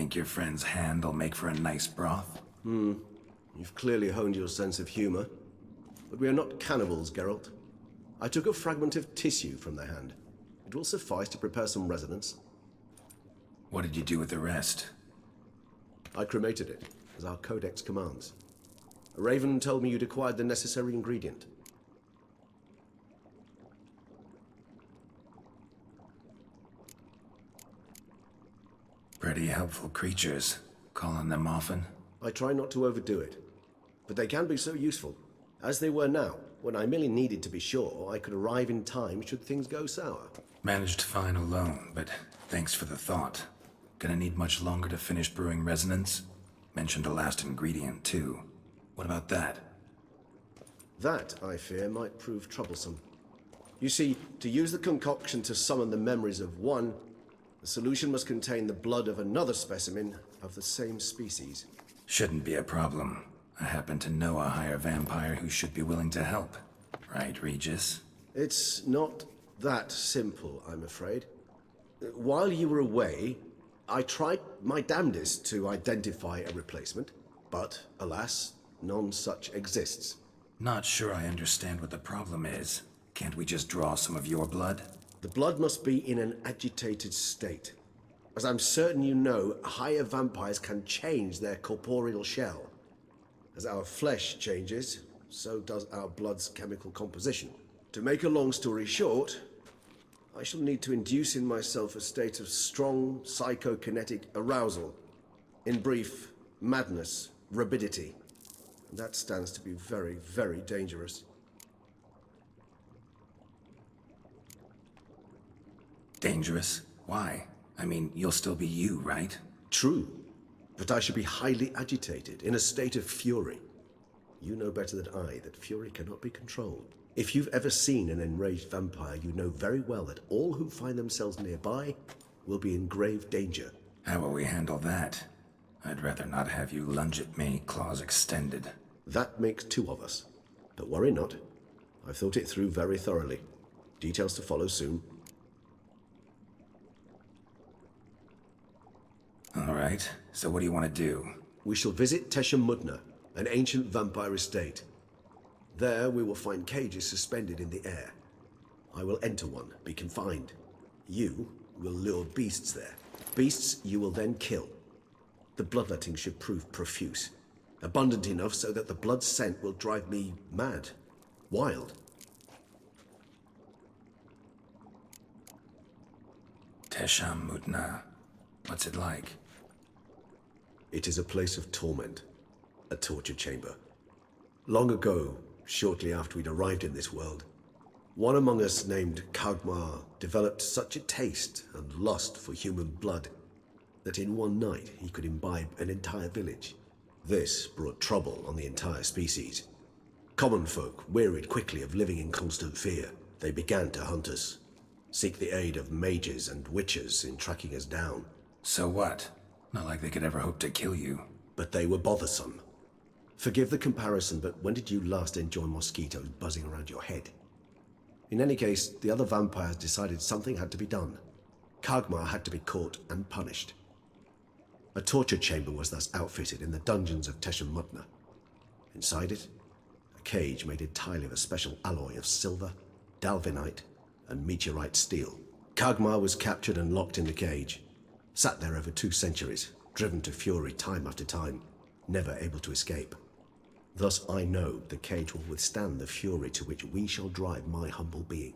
Think your friend's hand'll make for a nice broth? You've clearly honed your sense of humor. But we are not cannibals, Geralt. I took a fragment of tissue from the hand. It will suffice to prepare some resonance. What did you do with the rest? I cremated it, as our codex commands. A raven told me you'd acquired the necessary ingredient. Pretty helpful creatures. Call on them often? I try not to overdo it, but they can be so useful, as they were now, when I merely needed to be sure I could arrive in time should things go sour. Managed fine alone, but thanks for the thought. Gonna need much longer to finish brewing resonance? Mentioned a last ingredient, too. What about that? That, I fear, might prove troublesome. You see, to use the concoction to summon the memories of one, the solution must contain the blood of another specimen of the same species. Shouldn't be a problem. I happen to know a higher vampire who should be willing to help. Right, Regis? It's not that simple, I'm afraid. While you were away, I tried my damnedest to identify a replacement, but, alas, none such exists. Not sure I understand what the problem is. Can't we just draw some of your blood? The blood must be in an agitated state. As I'm certain you know, higher vampires can change their corporeal shell. As our flesh changes, so does our blood's chemical composition. To make a long story short, I shall need to induce in myself a state of strong psychokinetic arousal. In brief, madness, rabidity. And that stands to be very, very dangerous. Dangerous? Why? I mean, you'll still be you, right? True, but I should be highly agitated, in a state of fury. You know better than I that fury cannot be controlled. If you've ever seen an enraged vampire, you know very well that all who find themselves nearby will be in grave danger. How will we handle that? I'd rather not have you lunge at me, claws extended. That makes two of us. But worry not. I've thought it through very thoroughly. Details to follow soon. All right, so what do you want to do? We shall visit Teshamudna, an ancient vampire estate. There we will find cages suspended in the air. I will enter one, be confined. You will lure beasts there. Beasts you will then kill. The bloodletting should prove profuse. Abundant enough so that the blood scent will drive me mad. Wild. Teshamudna. What's it like? It is a place of torment. A torture chamber. Long ago, shortly after we'd arrived in this world, one among us named Kagmar developed such a taste and lust for human blood that in one night he could imbibe an entire village. This brought trouble on the entire species. Common folk wearied quickly of living in constant fear. They began to hunt us, seek the aid of mages and witches in tracking us down. So what? Not like they could ever hope to kill you. But they were bothersome. Forgive the comparison, but when did you last enjoy mosquitoes buzzing around your head? In any case, the other vampires decided something had to be done. Kagmar had to be caught and punished. A torture chamber was thus outfitted in the dungeons of Teshamudna. Inside it, a cage made entirely of a special alloy of silver, dalvinite, and meteorite steel. Kagmar was captured and locked in the cage. Sat there over 2 centuries, driven to fury time after time, never able to escape. Thus I know the cage will withstand the fury to which we shall drive my humble being.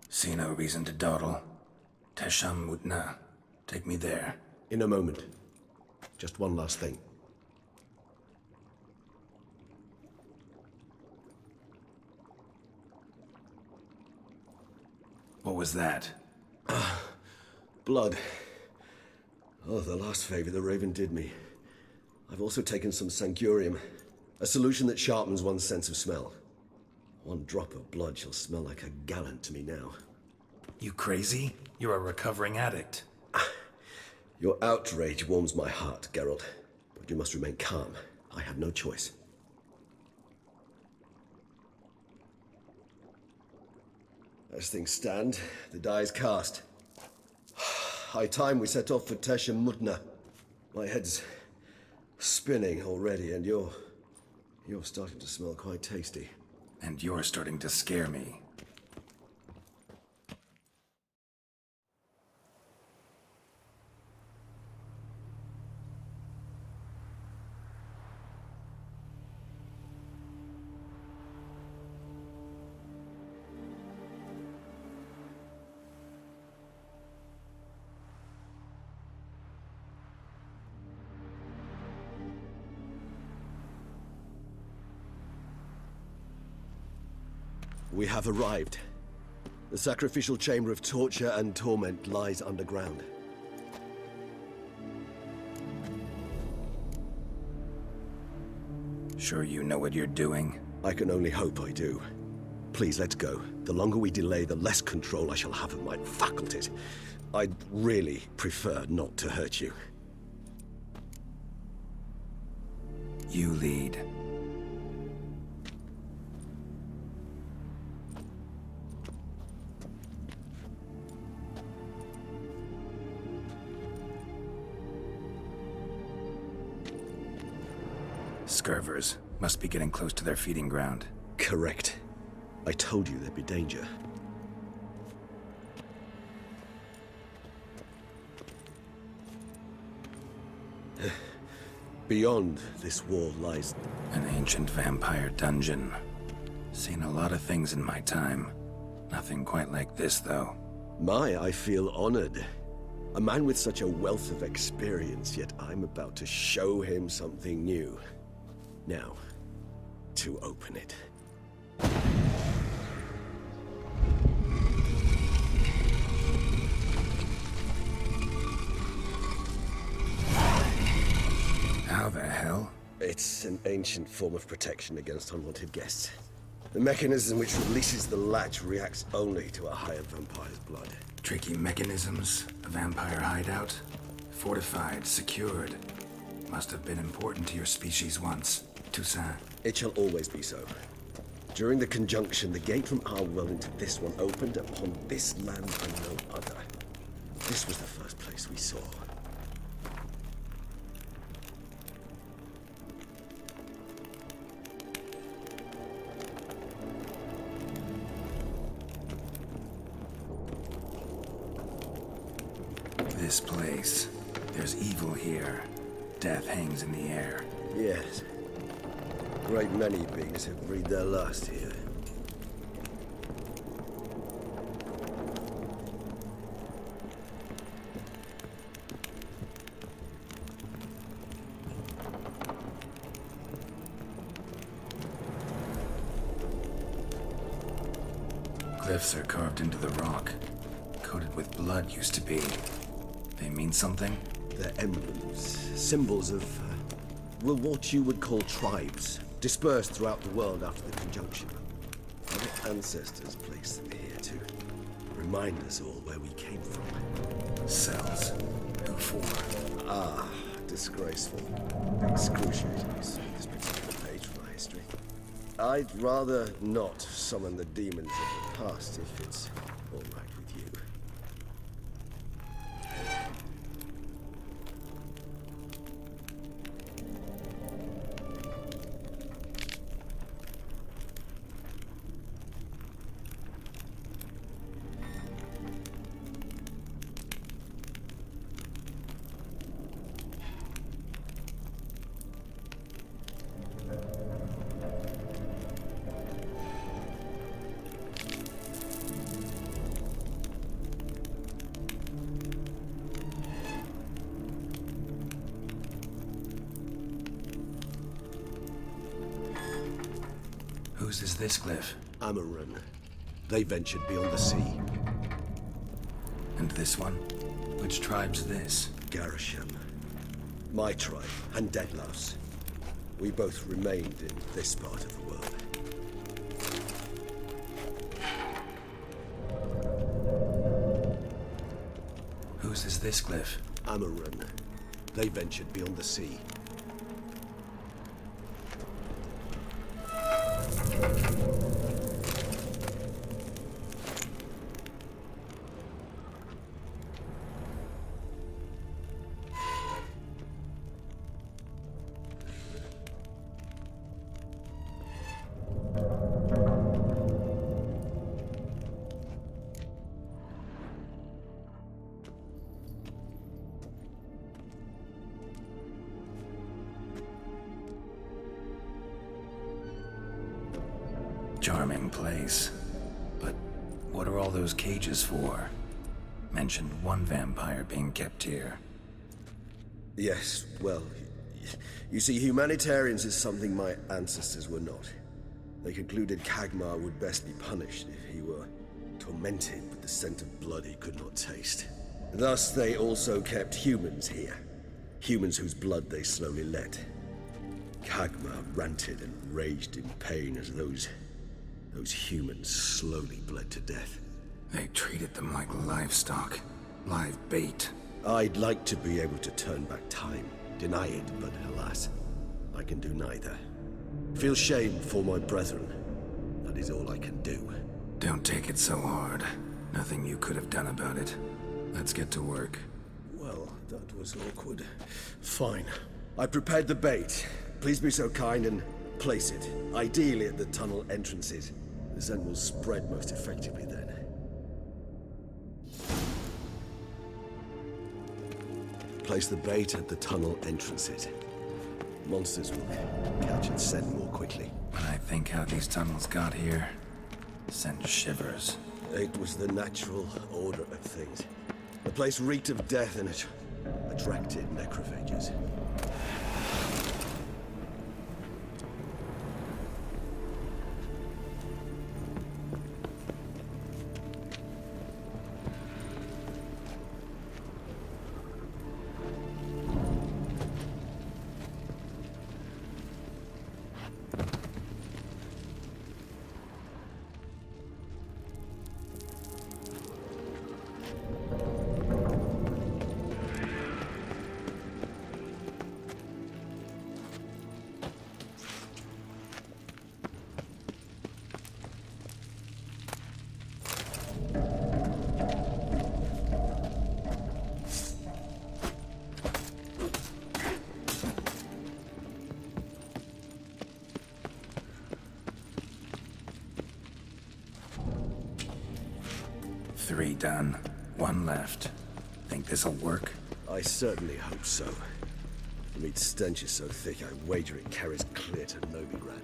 See no reason to dawdle. Teshamudna. Take me there. In a moment. Just one last thing. What was that? Blood. Oh, the last favor the Raven did me. I've also taken some Sancurium, a solution that sharpens one's sense of smell. One drop of blood shall smell like a gallon to me now. You crazy? You're a recovering addict. Your outrage warms my heart, Geralt. But you must remain calm. I have no choice. As things stand, the die is cast. High time we set off for Tesha Mudna. My head's spinning already, and you're starting to smell quite tasty. And you're starting to scare me. We have arrived. The sacrificial chamber of torture and torment lies underground. Sure you know what you're doing? I can only hope I do. Please, let's go. The longer we delay, the less control I shall have of my faculties. I'd really prefer not to hurt you. You lead. Scurvers. Must be getting close to their feeding ground. Correct. I told you there'd be danger. Beyond this wall lies... An ancient vampire dungeon. Seen a lot of things in my time. Nothing quite like this, though. I feel honored. A man with such a wealth of experience, yet I'm about to show him something new. Now, to open it. How the hell? It's an ancient form of protection against unwanted guests. The mechanism which releases the latch reacts only to a higher vampire's blood. Tricky mechanisms, a vampire hideout. Fortified, secured. Must have been important to your species once. Toussaint. It shall always be so. During the conjunction, the gate from our world into this one opened upon this land and no other. This was the first place we saw. This place. There's evil here. Death hangs in the air. Yes. A great many beings have breathed their last here. Glyphs are carved into the rock. Coated with blood used to be. They mean something? They're emblems, symbols of, well, what you would call tribes, dispersed throughout the world after the conjunction. Our ancestors placed them here to remind us all where we came from. Cells. Who for? Ah, disgraceful. Excruciating to see this particular page from our history. I'd rather not summon the demons of the past if it's all right with you. Whose is this glyph? Amaran. They ventured beyond the sea. And this one? Which tribe's this? Garisham. My tribe, and Deadlouse. We both remained in this part of the world. Whose is this glyph? Amaran. They ventured beyond the sea. Charming place. But what are all those cages for? Mentioned one vampire being kept here. Yes, well, you see, humanitarians is something my ancestors were not. They concluded Kagmar would best be punished if he were tormented with the scent of blood he could not taste. Thus, they also kept humans here. Humans whose blood they slowly let. Kagmar ranted and raged in pain as those humans slowly bled to death. They treated them like livestock. Live bait. I'd like to be able to turn back time, deny it, but alas, I can do neither. Feel shame for my brethren. That is all I can do. Don't take it so hard. Nothing you could have done about it. Let's get to work. Well, that was awkward. Fine. I prepared the bait. Please be so kind and place it, ideally at the tunnel entrances. The scent will spread most effectively then. Place the bait at the tunnel entrances. Monsters will catch its scent more quickly. When I think how these tunnels got here, send shivers. It was the natural order of things. The place reeked of death and it attracted necrophages. Three done. One left. Think this'll work? I certainly hope so. The meat stench is so thick, I wager it carries clear to Novigrad.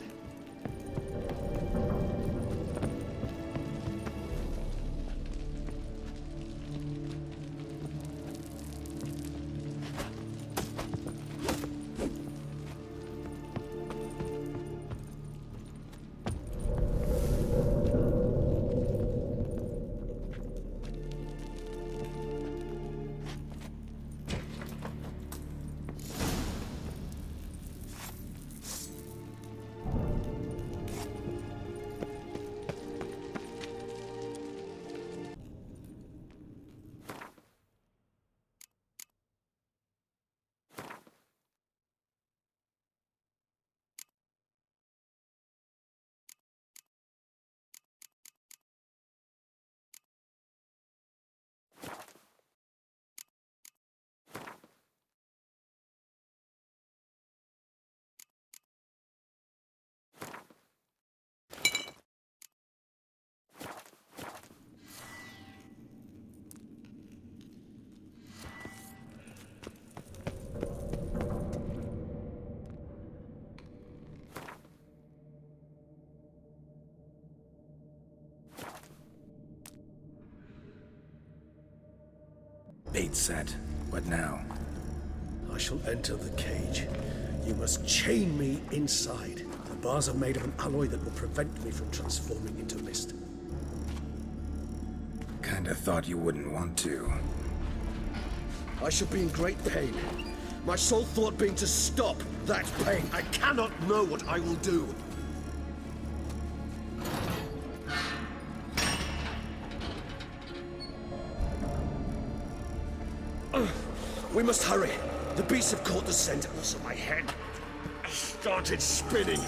Bait set. What now? I shall enter the cage. You must chain me inside. The bars are made of an alloy that will prevent me from transforming into mist. Kinda thought you wouldn't want to. I shall be in great pain. My sole thought being to stop that pain. I cannot know what I will do. We must hurry. The beasts have caught the scent, and also my head has started spinning.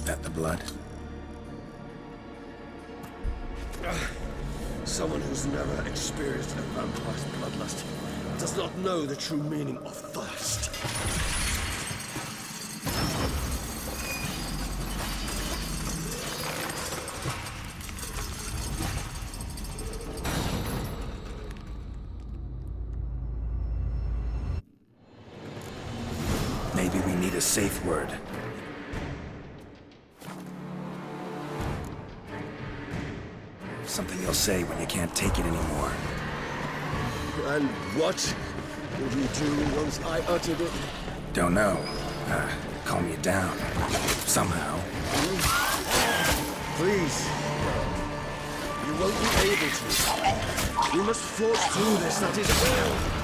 That the blood? Someone who's never experienced a vampire's bloodlust does not know the true meaning of thirst. Maybe we need a safe word. you'll say when you can't take it anymore. And what will you do once I uttered it? Don't know. Calm you down. Somehow. Please. You won't be able to. You must force through this, that is all.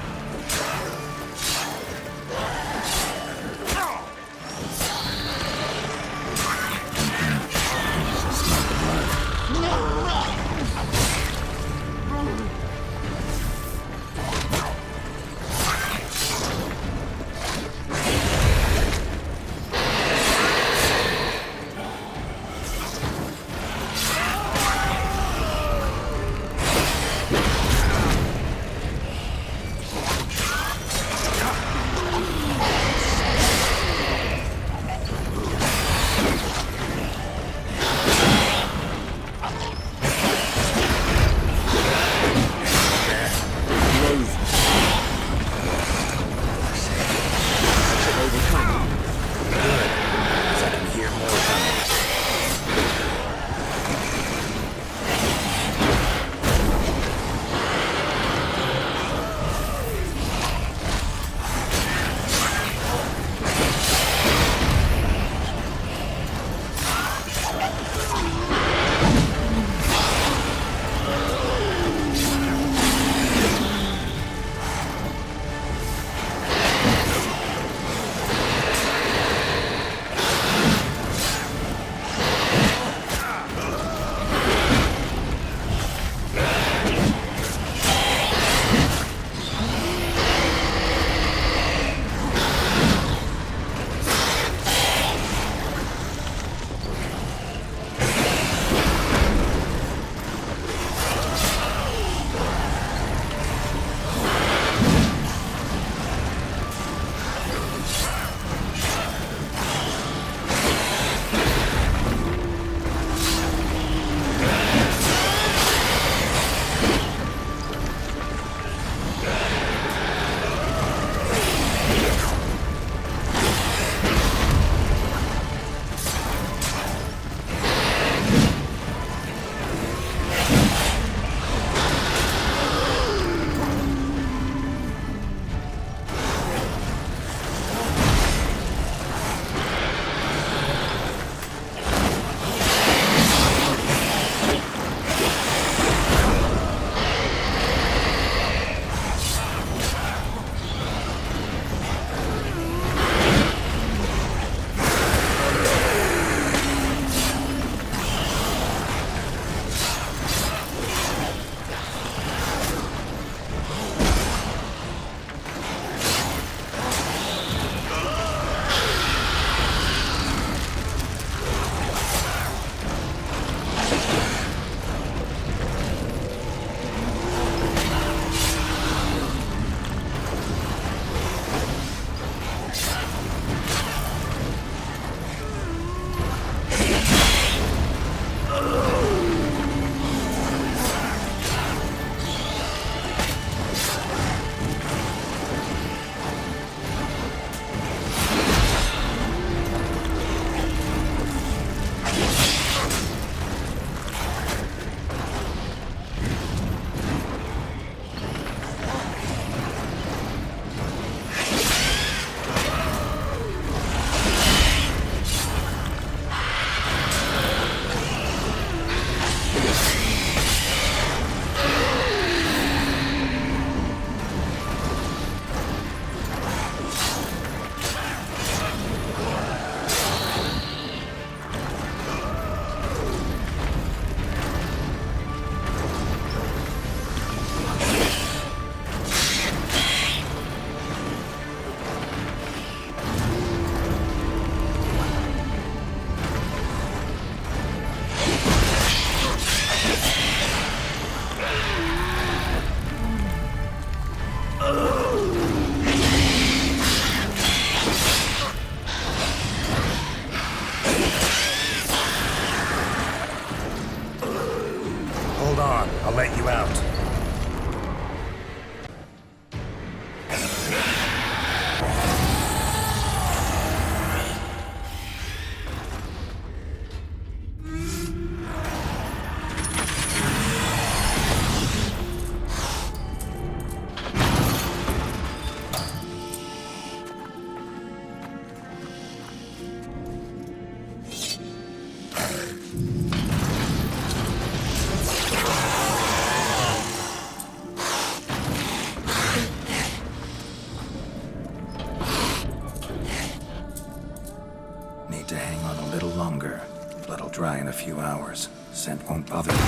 longer. Blood'll dry in a few hours. Scent won't bother you.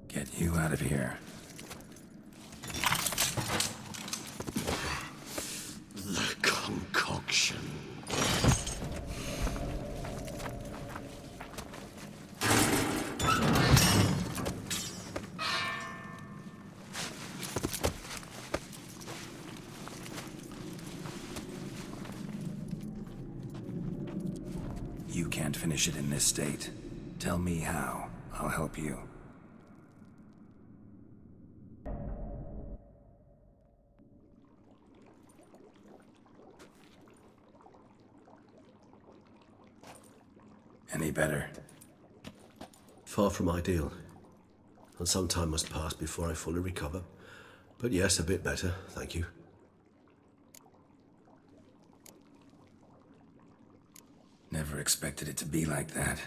Get you out of here. The concoction. You can't finish it in this state. Tell me how. I'll help you. Any better? Far from ideal. And some time must pass before I fully recover. But yes, a bit better, thank you. Never expected it to be like that.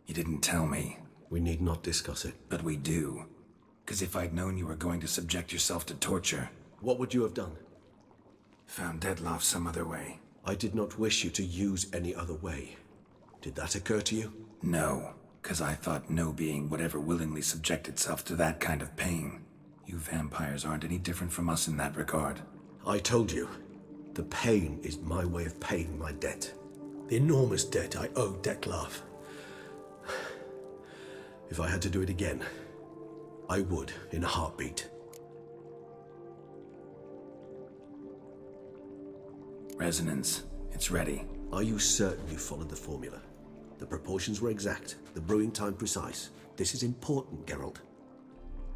You didn't tell me. We need not discuss it. But we do. 'Cause if I'd known you were going to subject yourself to torture... What would you have done? Found Dettlaff some other way. I did not wish you to use any other way. Did that occur to you? No, 'cause I thought no being would ever willingly subject itself to that kind of pain. You vampires aren't any different from us in that regard. I told you, the pain is my way of paying my debt. The enormous debt I owe Dettlaff. If I had to do it again, I would in a heartbeat. Resonance. It's ready. Are you certain you followed the formula? The proportions were exact, the brewing time precise. This is important, Geralt.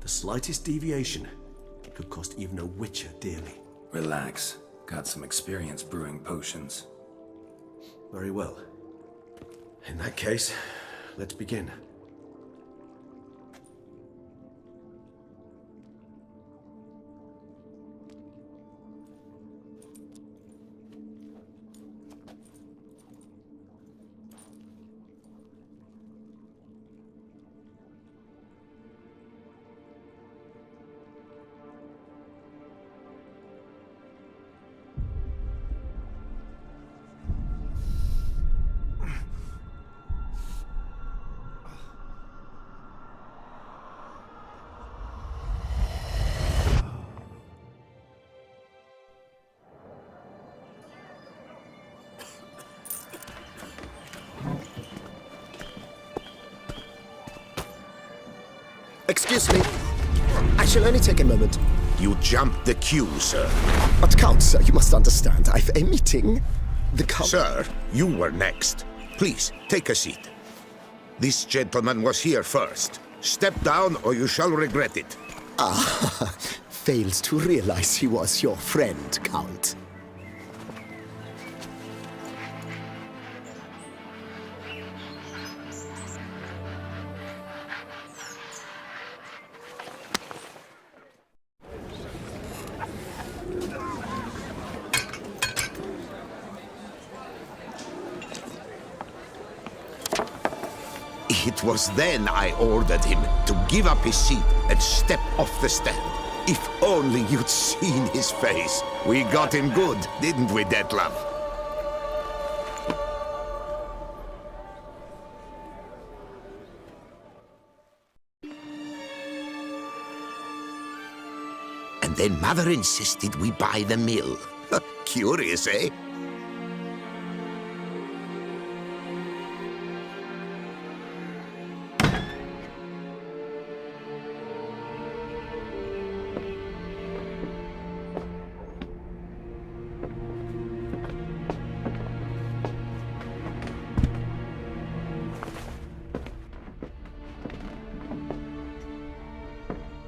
The slightest deviation could cost even a Witcher dearly. Relax. Got some experience brewing potions. Very well. In that case, let's begin. Excuse me. I shall only take a moment. You jumped the queue, sir. But Count, sir, you must understand. I've a meeting. The Count... Sir, you were next. Please, take a seat. This gentleman was here first. Step down or you shall regret it. Ah, fails to realize he was your friend, Count. It was then I ordered him to give up his seat and step off the stand. If only you'd seen his face. We got him good, didn't we, Dettlaff? And then Mother insisted we buy the mill. Curious, eh?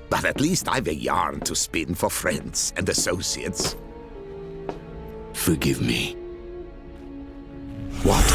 But at least I've a yarn to spin for friends and associates. Forgive me. What?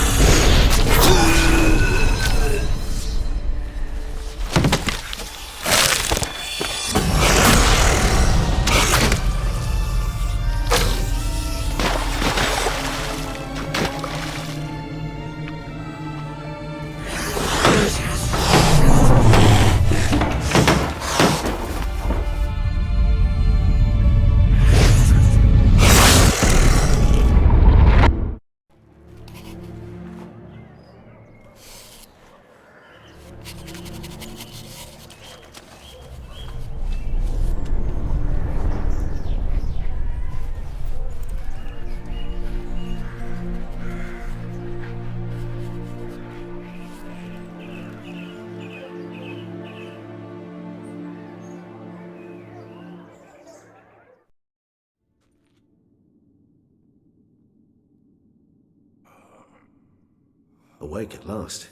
Awake at last.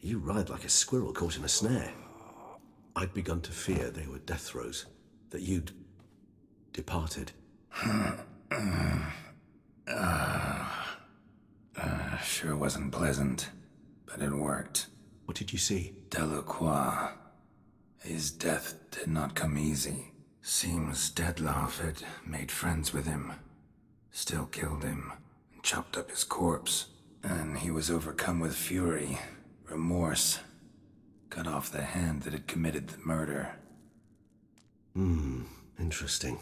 You writhe like a squirrel caught in a snare. I'd begun to fear they were death throes, that you'd departed. Sure wasn't pleasant, but it worked. What did you see? Delacroix. His death did not come easy. Seems Dettlaff had made friends with him, still killed him, and chopped up his corpse. And he was overcome with fury, remorse, cut off the hand that had committed the murder. Interesting.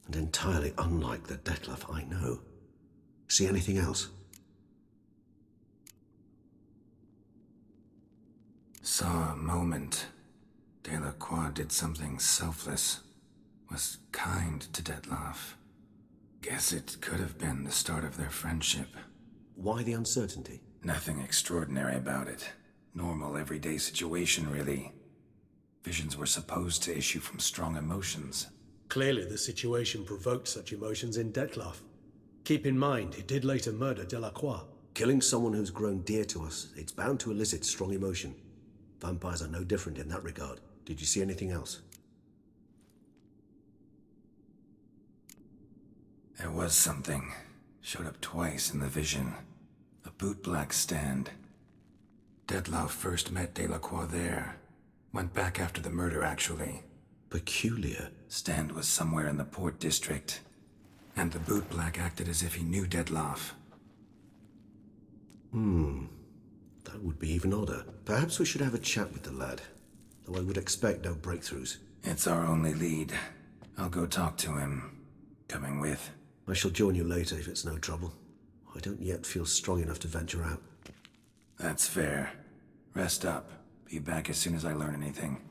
And entirely unlike the Dettlaff I know. See anything else? Saw a moment. Delacroix did something selfless. Was kind to Dettlaff. Guess it could have been the start of their friendship. Why the uncertainty? Nothing extraordinary about it. Normal, everyday situation, really. Visions were supposed to issue from strong emotions. Clearly the situation provoked such emotions in Dettlaff. Keep in mind, he did later murder Delacroix. Killing someone who's grown dear to us, it's bound to elicit strong emotion. Vampires are no different in that regard. Did you see anything else? There was something. Showed up twice in the vision. A bootblack stand. Dettlaff first met Delacroix there. Went back after the murder, actually. Peculiar. Stand was somewhere in the Port District. And the bootblack acted as if he knew Dettlaff. That would be even odder. Perhaps we should have a chat with the lad. Though I would expect no breakthroughs. It's our only lead. I'll go talk to him. Coming with? I shall join you later if it's no trouble. I don't yet feel strong enough to venture out. That's fair. Rest up. Be back as soon as I learn anything.